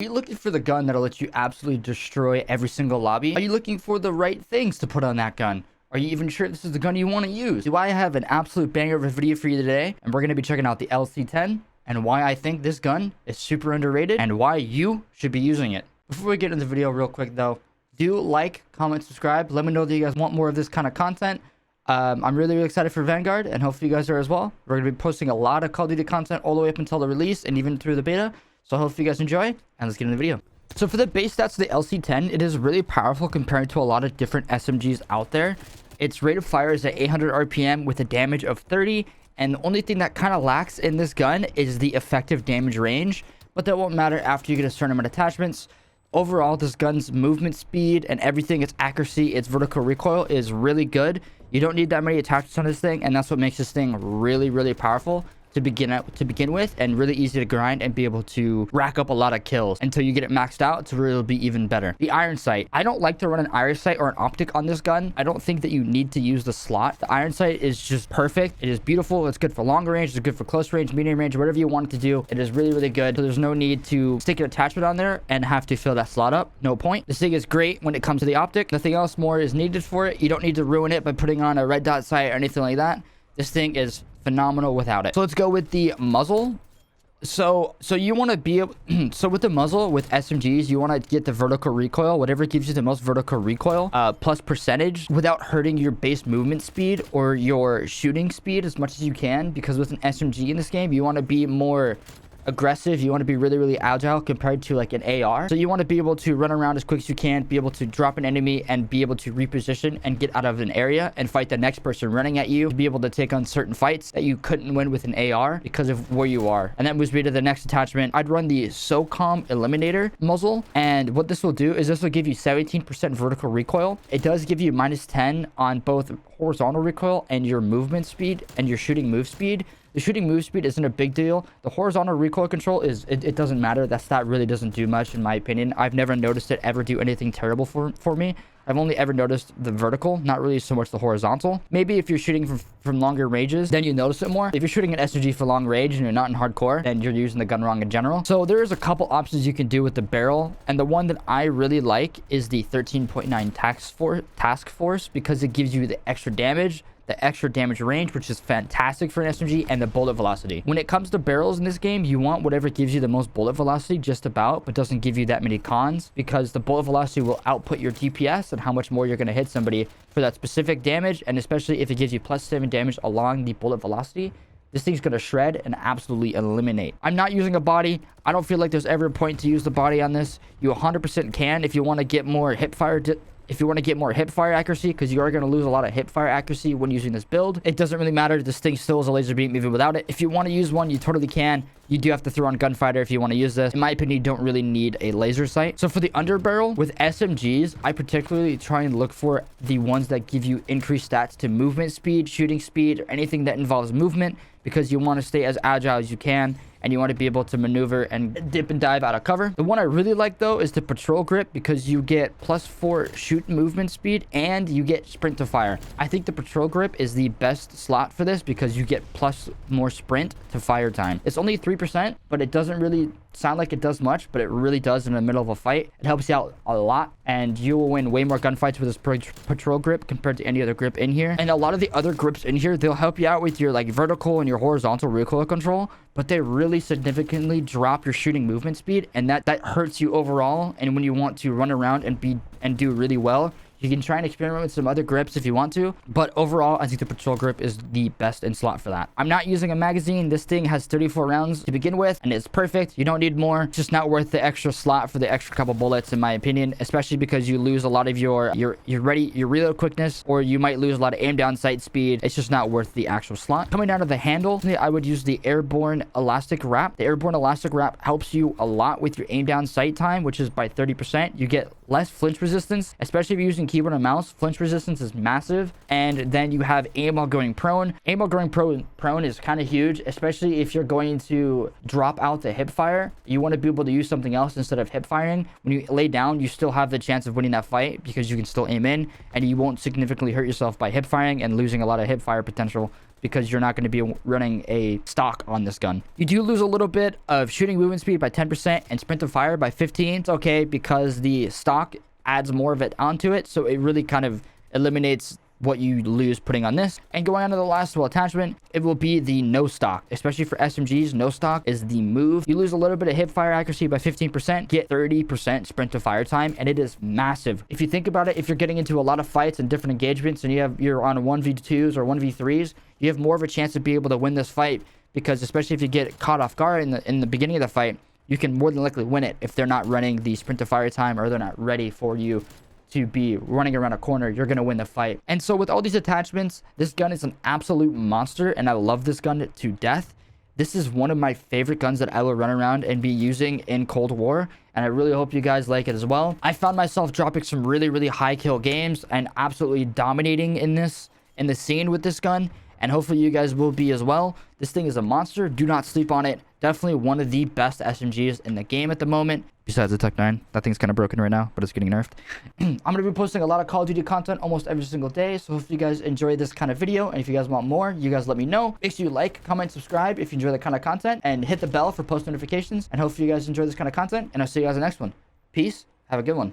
Are you looking for the gun that'll let you absolutely destroy every single lobby? Are you looking for the right things to put on that gun? Are you even sure this is the gun you want to use? Do I have an absolute banger of a video for you today? And we're going to be checking out the LC-10 and why I think this gun is super underrated and why you should be using it. Before we get into the video real quick though, do like, comment, subscribe. Let me know that you guys want more of this kind of content. I'm really excited for Vanguard, and hopefully you guys are as well. We're going to be posting a lot of Call of Duty content all the way up until the release and even through the beta. So hopefully you guys enjoy, and let's get into the video. So for the base stats of the LC-10, it is really powerful compared to a lot of different SMGs out there. Its rate of fire is at 800 RPM with a damage of 30, and the only thing that kind of lacks in this gun is the effective damage range, but that won't matter after you get a certain amount of attachments. Overall, this gun's movement speed and everything, its accuracy, its vertical recoil is really good. You don't need that many attachments on this thing, and that's what makes this thing really powerful to begin with, and really easy to grind and be able to rack up a lot of kills until you get it maxed out to where it'll be even better. The iron sight, I don't like to run an iron sight or an optic on this gun. I don't think that you need to use the slot. The iron sight is just perfect. It is beautiful. It's good for longer range. It's good for close range, medium range, whatever you want it to do. It is really good. So there's no need to stick an attachment on there and have to fill that slot up. No point. This thing is great when it comes to the optic. Nothing else more is needed for it. You don't need to ruin it by putting on a red dot sight or anything like that. This thing is phenomenal without it. So let's go with the muzzle. So you want to be able so with the muzzle with SMGs, you want to get the vertical recoil, whatever gives you the most vertical recoil plus percentage, without hurting your base movement speed or your shooting speed as much as you can, because with an SMG in this game you want to be more aggressive. You want to be really agile compared to like an AR. So you want to be able to run around as quick as you can, be able to drop an enemy and be able to reposition and get out of an area and fight the next person running at you, to be able to take on certain fights that you couldn't win with an AR because of where you are. And that moves me to the next attachment. I'd run the SOCOM Eliminator muzzle, and what this will do is this will give you 17% vertical recoil. It does give you -10 on both horizontal recoil and your movement speed and your shooting move speed. The shooting move speed isn't a big deal. The horizontal recoil control is, it doesn't matter. That stat really doesn't do much in my opinion. I've never noticed it ever do anything terrible for me. I've only ever noticed the vertical, not really so much the horizontal. Maybe if you're shooting from longer ranges, then you notice it more. If you're shooting an SMG for long range and you're not in hardcore, then you're using the gun wrong in general. So there's a couple options you can do with the barrel, and the one that I really like is the 13.9 task force, because it gives you the extra damage, the extra damage range, which is fantastic for an SMG, and the bullet velocity. When it comes to barrels in this game, you want whatever gives you the most bullet velocity just about, but doesn't give you that many cons, because the bullet velocity will output your DPS and how much more you're going to hit somebody for that specific damage. And especially if it gives you +7 damage along the bullet velocity, this thing's going to shred and absolutely eliminate. I'm not using a body. I don't feel like there's ever a point to use the body on this. You 100% can if you want to get more hip fire accuracy, because you are going to lose a lot of hip fire accuracy when using this build. It doesn't really matter. This thing still is a laser beam even without it. If you want to use one, you totally can. You do have to throw on gunfighter if you want to use this. In my opinion, you don't really need a laser sight. So for the underbarrel with SMGs, I particularly try and look for the ones that give you increased stats to movement speed, shooting speed, or anything that involves movement, because you want to stay as agile as you can, and you want to be able to maneuver and dip and dive out of cover. The one I really like though is the patrol grip, because you get +4 shoot movement speed and you get sprint to fire. I think the patrol grip is the best slot for this, because you get more sprint to fire time. It's only 3%, but it doesn't really sound like it does much, but it really does in the middle of a fight. It helps you out a lot, and you will win way more gunfights with this patrol grip compared to any other grip in here. And a lot of the other grips in here, they'll help you out with your like vertical and your horizontal recoil control, but they really significantly drop your shooting movement speed, and that hurts you overall. And when you want to run around and do really well, you can try and experiment with some other grips if you want to, but overall, I think the patrol grip is the best in slot for that. I'm not using a magazine. This thing has 34 rounds to begin with, and it's perfect. You don't need more. It's just not worth the extra slot for the extra couple bullets, in my opinion, especially because you lose a lot of your reload quickness, or you might lose a lot of aim down sight speed. It's just not worth the actual slot. Coming down to the handle, I would use the airborne elastic wrap. The airborne elastic wrap helps you a lot with your aim down sight time, which is by 30%. You get less flinch resistance, especially if you're using keyboard and mouse. Flinch resistance is massive. And then you have aim while going prone. Aim while going prone is kind of huge, especially if you're going to drop out the hip fire. You want to be able to use something else instead of hip firing. When you lay down, you still have the chance of winning that fight, because you can still aim in, and you won't significantly hurt yourself by hip firing and losing a lot of hip fire potential because you're not going to be running a stock on this gun. You do lose a little bit of shooting movement speed by 10% and sprint to fire by 15. It's okay because the stock adds more of it onto it, so it really kind of eliminates what you lose putting on this. And going on to the last attachment, it will be the no stock. Especially for SMGs, no stock is the move. You lose a little bit of hip fire accuracy by 15%, get 30% sprint to fire time, and it is massive. If you think about it, if you're getting into a lot of fights and different engagements and you're on 1v2s or 1v3s, you have more of a chance to be able to win this fight, because especially if you get caught off guard in the beginning of the fight, you can more than likely win it if they're not running the sprint to fire time or they're not ready for you to be running around a corner. You're gonna win the fight. And so with all these attachments, this gun is an absolute monster, and I love this gun to death. This is one of my favorite guns that I will run around and be using in Cold War, and I really hope you guys like it as well. I found myself dropping some really high kill games and absolutely dominating in the scene with this gun, and hopefully you guys will be as well. This thing is a monster. Do not sleep on it. Definitely one of the best SMGs in the game at the moment, besides the Tech 9. That thing's kind of broken right now, but it's getting nerfed. I'm going to be posting a lot of Call of Duty content almost every single day, so hopefully you guys enjoy this kind of video, and if you guys want more, you guys let me know. Make sure you like, comment, subscribe if you enjoy that kind of content, and hit the bell for post notifications, and hopefully you guys enjoy this kind of content, and I'll see you guys in the next one. Peace. Have a good one.